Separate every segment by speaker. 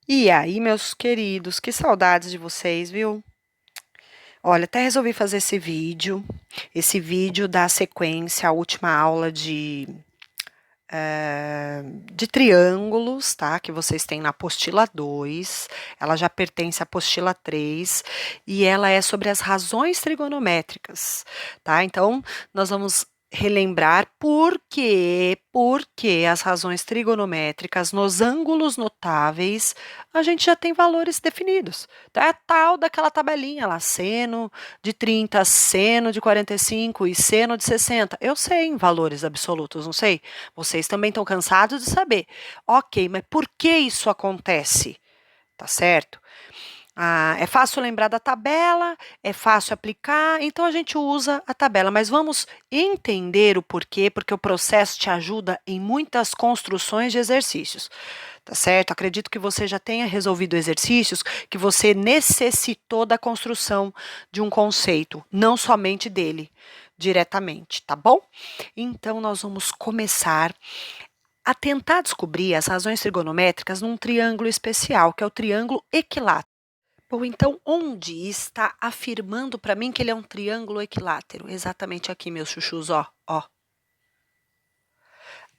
Speaker 1: E aí, meus queridos, que saudades de vocês, viu? Olha, até resolvi fazer esse vídeo dá sequência à última aula de triângulos, tá? Que vocês têm na apostila 2. Ela já pertence à apostila 3 e ela é sobre as razões trigonométricas, tá? Então, nós vamos relembrar por que as razões trigonométricas nos ângulos notáveis a gente já tem valores definidos, tá? É tal daquela tabelinha lá, seno de 30, seno de 45 e seno de 60. Eu sei em valores absolutos, não sei? Vocês também estão cansados de saber. Ok, mas por que isso acontece? Tá certo? É fácil lembrar da tabela, é fácil aplicar, então a gente usa a tabela, mas vamos entender o porquê, porque o processo te ajuda em muitas construções de exercícios, tá certo? Acredito que você já tenha resolvido exercícios que você necessitou da construção de um conceito, não somente dele, diretamente, tá bom? Então nós vamos começar a tentar descobrir as razões trigonométricas num triângulo especial, que é o triângulo equilátero. Bom, então, onde está afirmando para mim que ele é um triângulo equilátero? Exatamente aqui, meus chuchus, ó.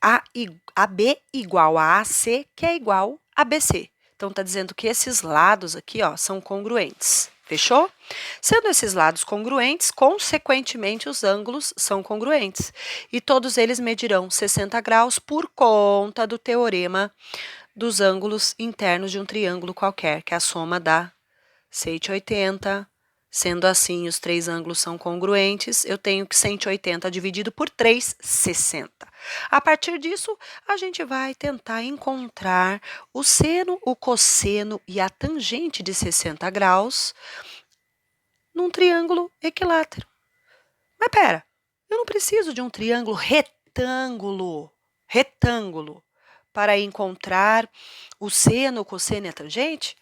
Speaker 1: AB igual a AC, que é igual a BC. Então, está dizendo que esses lados aqui, ó, são congruentes. Fechou? Sendo esses lados congruentes, consequentemente, os ângulos são congruentes. E todos eles medirão 60 graus por conta do teorema dos ângulos internos de um triângulo qualquer, que é a soma da 180. Sendo assim, os três ângulos são congruentes, eu tenho que 180 dividido por 3, 60. A partir disso, a gente vai tentar encontrar o seno, o cosseno e a tangente de 60 graus num triângulo equilátero. Mas pera, eu não preciso de um triângulo retângulo, para encontrar o seno, o cosseno e a tangente?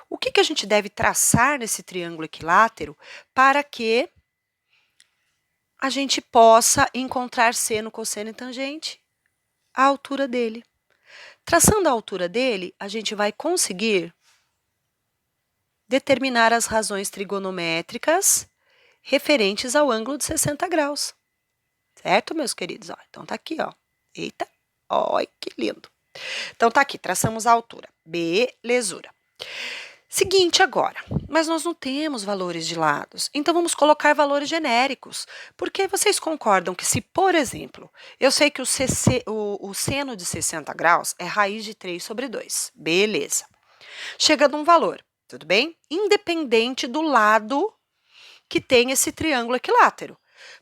Speaker 1: O que a gente deve traçar nesse triângulo equilátero para que a gente possa encontrar seno, cosseno e tangente? A altura dele. Traçando a altura dele, a gente vai conseguir determinar as razões trigonométricas referentes ao ângulo de 60 graus. Certo, meus queridos? Ó, então tá aqui, ó. Eita, olha que lindo. Então tá aqui, traçamos a altura. Belezura. Seguinte agora, mas nós não temos valores de lados, então vamos colocar valores genéricos, porque vocês concordam que se, por exemplo, eu sei que o seno de 60 graus é raiz de 3 sobre 2, beleza. Chega num valor, tudo bem? Independente do lado que tem esse triângulo equilátero.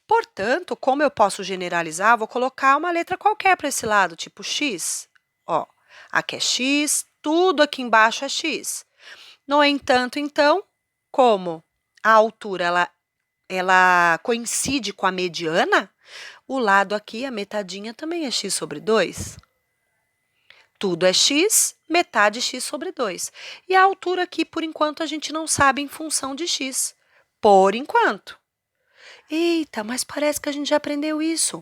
Speaker 1: Portanto, como eu posso generalizar, vou colocar uma letra qualquer para esse lado, tipo x. Ó, aqui é x, tudo aqui embaixo é x. No entanto, então, como a altura ela coincide com a mediana, o lado aqui, a metadinha, também é x sobre 2. Tudo é x, metade x sobre 2. E a altura aqui, por enquanto, a gente não sabe em função de x. Por enquanto. Eita, mas parece que a gente já aprendeu isso.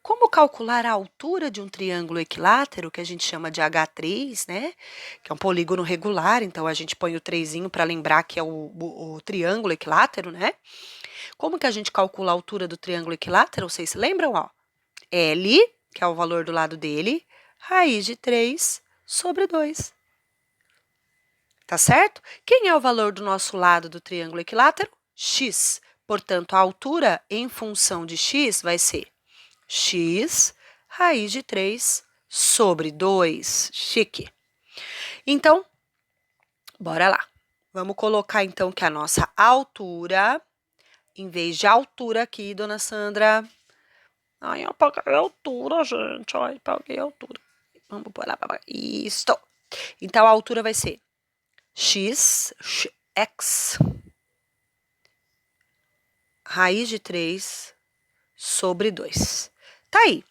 Speaker 1: Como calcular a altura de um triângulo equilátero, que a gente chama de H3, né? Que é um polígono regular, então a gente põe o 3 para lembrar que é o triângulo equilátero, né? Como que a gente calcula a altura do triângulo equilátero? Vocês se lembram? Ó, L, que é o valor do lado dele, raiz de 3 sobre 2. Tá certo? Quem é o valor do nosso lado do triângulo equilátero? X. Portanto, a altura em função de x vai ser x raiz de 3 sobre 2. Chique. Então, bora lá. Vamos colocar, então, que a nossa altura, em vez de altura aqui, dona Sandra. Ai, eu apaguei a altura, gente. Ai, apaguei a altura. Vamos pôr lá. Isso. Então, a altura vai ser x raiz de 3 sobre 2. Tá aí.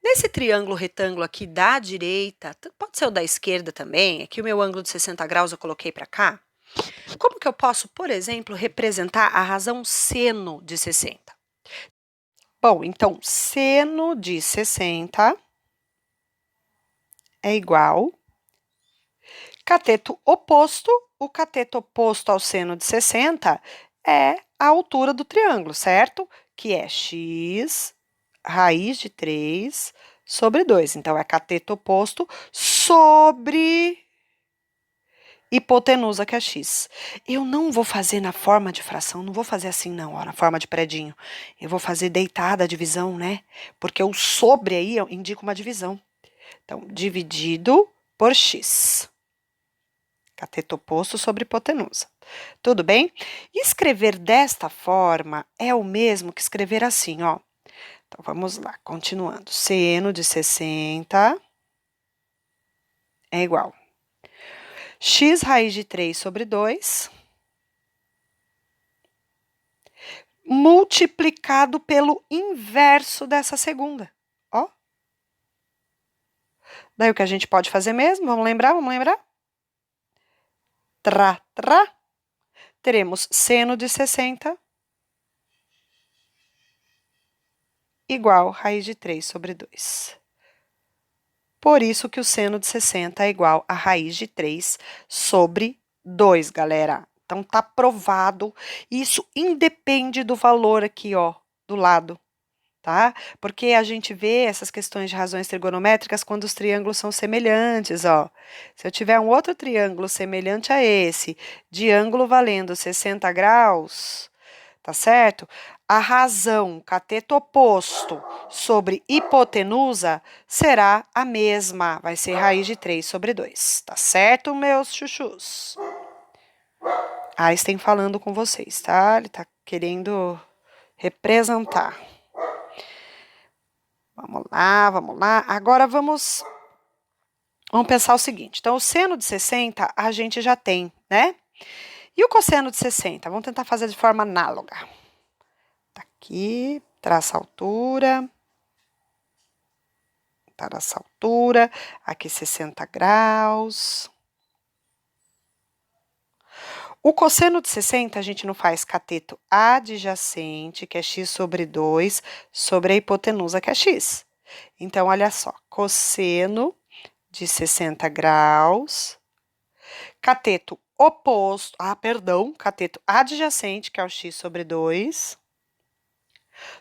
Speaker 1: Nesse triângulo retângulo aqui da direita, pode ser o da esquerda também, aqui o meu ângulo de 60 graus eu coloquei para cá. Como que eu posso, por exemplo, representar a razão seno de 60? Bom, então, seno de 60 é igual. cateto oposto, o cateto oposto ao seno de 60 é a altura do triângulo, certo? Que é x raiz de 3 sobre 2. Então, é cateto oposto sobre hipotenusa, que é x. Eu não vou fazer na forma de fração, não vou fazer assim não, ó, na forma de predinho. Eu vou fazer deitada a divisão, né? Porque o sobre aí indica uma divisão. Então, dividido por x. Cateto oposto sobre hipotenusa. Tudo bem? Escrever desta forma é o mesmo que escrever assim, ó. Então, vamos lá, continuando. Seno de 60 é igual x raiz de 3 sobre 2 multiplicado pelo inverso dessa segunda, ó. Daí o que a gente pode fazer mesmo? Vamos lembrar? Vamos lembrar? Teremos seno de 60 igual raiz de 3 sobre 2. Por isso que o seno de 60 é igual a raiz de 3 sobre 2, galera. Então, tá provado. Isso independe do valor aqui, ó, do lado, tá? Porque a gente vê essas questões de razões trigonométricas quando os triângulos são semelhantes, ó. Se eu tiver um outro triângulo semelhante a esse, de ângulo valendo 60 graus, tá certo? A razão cateto oposto sobre hipotenusa será a mesma, vai ser raiz de 3 sobre 2, tá certo, meus chuchus? Einstein falando com vocês, tá? Ele tá querendo representar. Vamos lá, vamos lá. Agora vamos pensar o seguinte. Então, o seno de 60 a gente já tem, né? E o cosseno de 60? Vamos tentar fazer de forma análoga. Tá aqui, traça a altura. Traça a altura. Aqui 60 graus. O cosseno de 60 a gente não faz cateto adjacente, que é x sobre 2, sobre a hipotenusa, que é x. Então, olha só, cosseno de 60 graus, cateto oposto, cateto adjacente, que é o x sobre 2,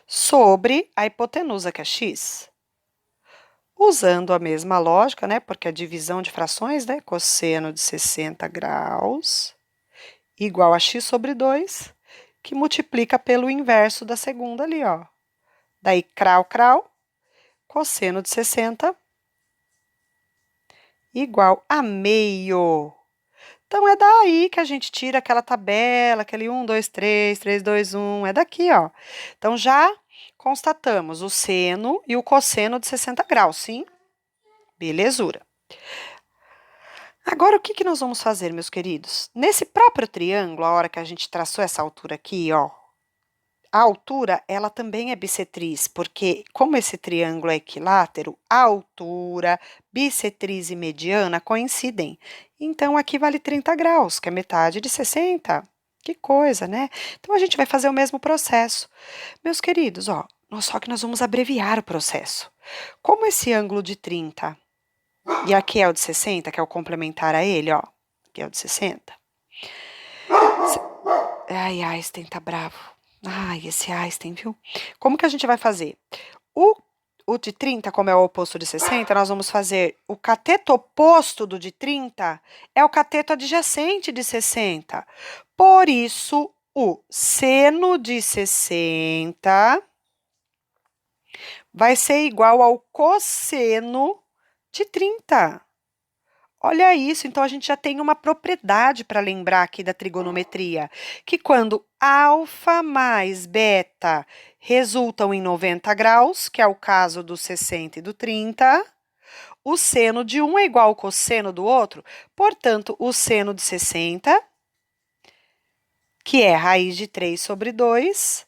Speaker 1: sobre a hipotenusa, que é x. Usando a mesma lógica, né, porque a divisão de frações, né, cosseno de 60 graus, igual a x sobre 2, que multiplica pelo inverso da segunda ali, ó. Daí, crau, cosseno de 60 igual a meio. Então, é daí que a gente tira aquela tabela, aquele 1, 2, 3, 3, 2, 1, é daqui, ó. Então, já constatamos o seno e o cosseno de 60 graus, sim? Belezura. Agora, o que nós vamos fazer, meus queridos? Nesse próprio triângulo, a hora que a gente traçou essa altura aqui, ó, a altura, ela também é bissetriz, porque como esse triângulo é equilátero, a altura, bissetriz e mediana coincidem. Então, aqui vale 30 graus, que é metade de 60. Que coisa, né? Então, a gente vai fazer o mesmo processo. Meus queridos, ó, só que nós vamos abreviar o processo. Como esse ângulo de 30 e aqui é o de 60, que é o complementar a ele, ó, aqui é o de 60. Ai, Einstein tá bravo. Ai, esse Einstein, viu? Como que a gente vai fazer? O de 30, como é o oposto de 60, nós vamos fazer o cateto oposto do de 30 é o cateto adjacente de 60. Por isso, o seno de 60 vai ser igual ao cosseno de 30. Olha isso, então a gente já tem uma propriedade para lembrar aqui da trigonometria, que quando alfa mais beta resultam em 90 graus, que é o caso do 60 e do 30, o seno de um é igual ao cosseno do outro, portanto, o seno de 60, que é raiz de 3 sobre 2,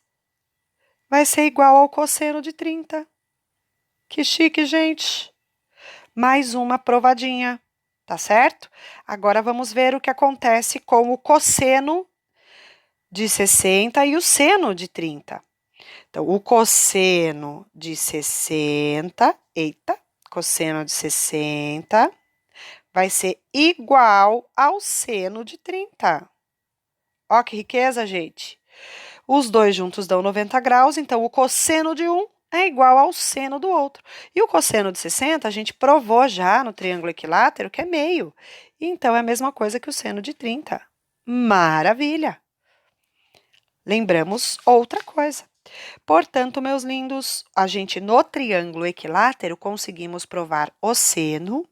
Speaker 1: vai ser igual ao cosseno de 30. Que chique, gente! Mais uma provadinha. Tá certo? Agora, vamos ver o que acontece com o cosseno de 60 e o seno de 30. Então, o cosseno de 60, cosseno de 60 vai ser igual ao seno de 30. Ó que riqueza, gente. Os dois juntos dão 90 graus, então o cosseno de um é igual ao seno do outro. E o cosseno de 60, a gente provou já no triângulo equilátero que é meio. Então, é a mesma coisa que o seno de 30. Maravilha! Lembramos outra coisa. Portanto, meus lindos, a gente no triângulo equilátero conseguimos provar o seno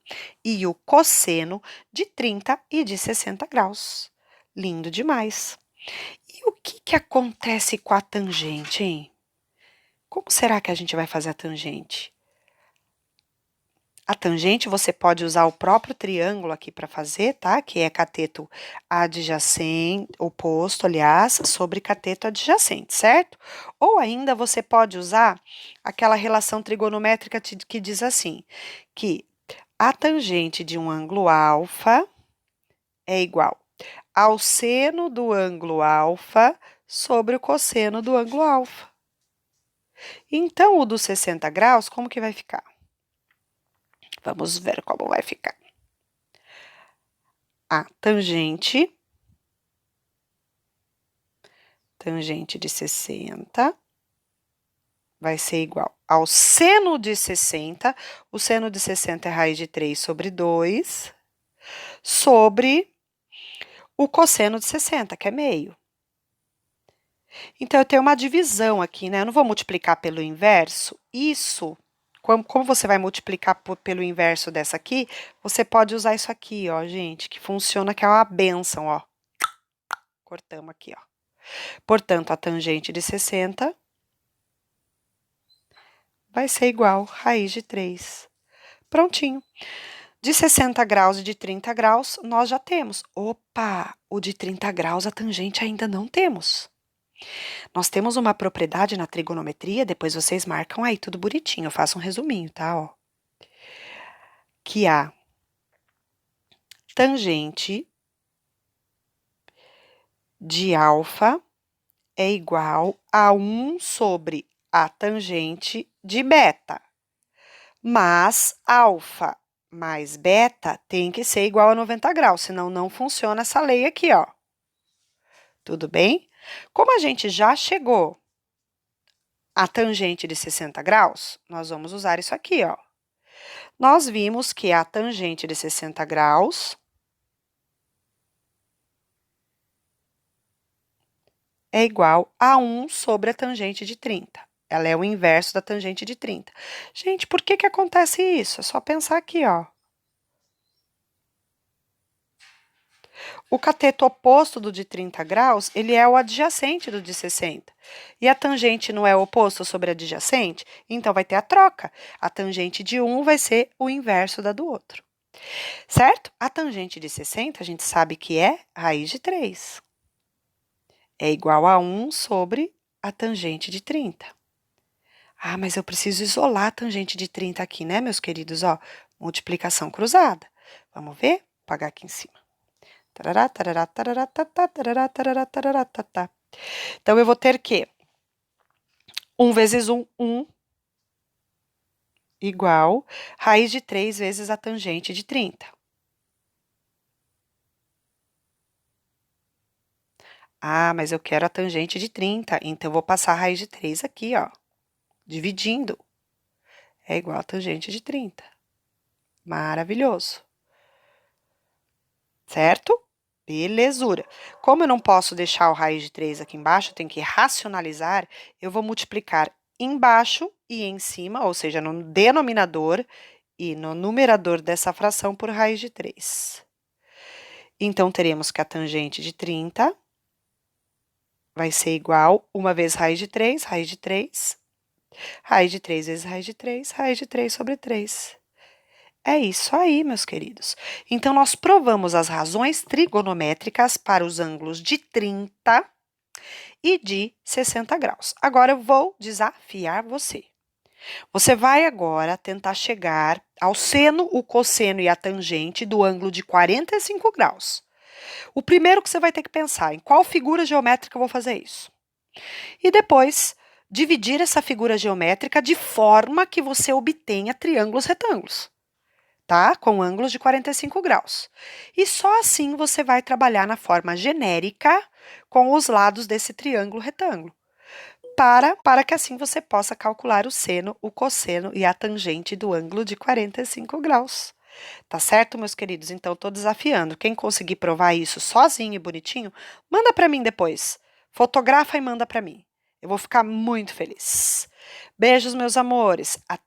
Speaker 1: e o cosseno de 30 e de 60 graus. Lindo demais! E o que acontece com a tangente, hein? Como será que a gente vai fazer a tangente? A tangente você pode usar o próprio triângulo aqui para fazer, tá? Que é cateto adjacente, oposto, aliás, sobre cateto adjacente, certo? Ou ainda você pode usar aquela relação trigonométrica que diz assim, que a tangente de um ângulo alfa é igual ao seno do ângulo alfa sobre o cosseno do ângulo alfa. Então, o dos 60 graus, como que vai ficar? Vamos ver como vai ficar. A tangente de 60 vai ser igual ao seno de 60, o seno de 60 é raiz de 3 sobre 2, sobre o cosseno de 60, que é meio. Então, eu tenho uma divisão aqui, né? Eu não vou multiplicar pelo inverso. Isso, como você vai multiplicar pelo inverso dessa aqui, você pode usar isso aqui, ó, gente, que funciona, que é uma bênção, ó. Cortamos aqui, ó. Portanto, a tangente de 60 vai ser igual a raiz de 3. Prontinho. De 60 graus e de 30 graus, nós já temos. Opa, o de 30 graus, a tangente ainda não temos. Nós temos uma propriedade na trigonometria, depois vocês marcam aí tudo bonitinho, eu faço um resuminho, tá? Ó. Que a tangente de alfa é igual a 1 sobre a tangente de beta. Mas alfa mais beta tem que ser igual a 90 graus, senão não funciona essa lei aqui, ó. Tudo bem? Como a gente já chegou à tangente de 60 graus, nós vamos usar isso aqui, ó. Nós vimos que a tangente de 60 graus é igual a 1 sobre a tangente de 30. Ela é o inverso da tangente de 30. Gente, por que acontece isso? É só pensar aqui, ó. O cateto oposto do de 30 graus, ele é o adjacente do de 60. E a tangente não é oposto sobre a adjacente? Então, vai ter a troca. A tangente de um vai ser o inverso da do outro. Certo? A tangente de 60, a gente sabe que é raiz de 3. É igual a 1 sobre a tangente de 30. Ah, mas eu preciso isolar a tangente de 30 aqui, né, meus queridos? Ó, multiplicação cruzada. Vamos ver? Vou apagar aqui em cima. Tarará, tarará, tarará, tatá, tarará, tarará, tarará, tatá. Então, eu vou ter que 1 vezes 1, 1, igual raiz de 3 vezes a tangente de 30. Ah, mas eu quero a tangente de 30, então eu vou passar a raiz de 3 aqui, ó, dividindo. É igual a tangente de 30. Maravilhoso. Certo? Belezura. Como eu não posso deixar o raiz de 3 aqui embaixo, eu tenho que racionalizar, eu vou multiplicar embaixo e em cima, ou seja, no denominador e no numerador dessa fração por raiz de 3. Então, teremos que a tangente de 30 vai ser igual, uma vez raiz de 3 vezes raiz de 3 sobre 3. É isso aí, meus queridos. Então, nós provamos as razões trigonométricas para os ângulos de 30 e de 60 graus. Agora, eu vou desafiar você. Você vai agora tentar chegar ao seno, o cosseno e a tangente do ângulo de 45 graus. O primeiro que você vai ter que pensar, em qual figura geométrica eu vou fazer isso? E depois, dividir essa figura geométrica de forma que você obtenha triângulos retângulos. tá? Com ângulos de 45 graus. E só assim você vai trabalhar na forma genérica com os lados desse triângulo retângulo. Para que assim você possa calcular o seno, o cosseno e a tangente do ângulo de 45 graus. Tá certo, meus queridos? Então, estou desafiando. Quem conseguir provar isso sozinho e bonitinho, manda para mim depois. Fotografa e manda para mim. Eu vou ficar muito feliz. Beijos, meus amores. Até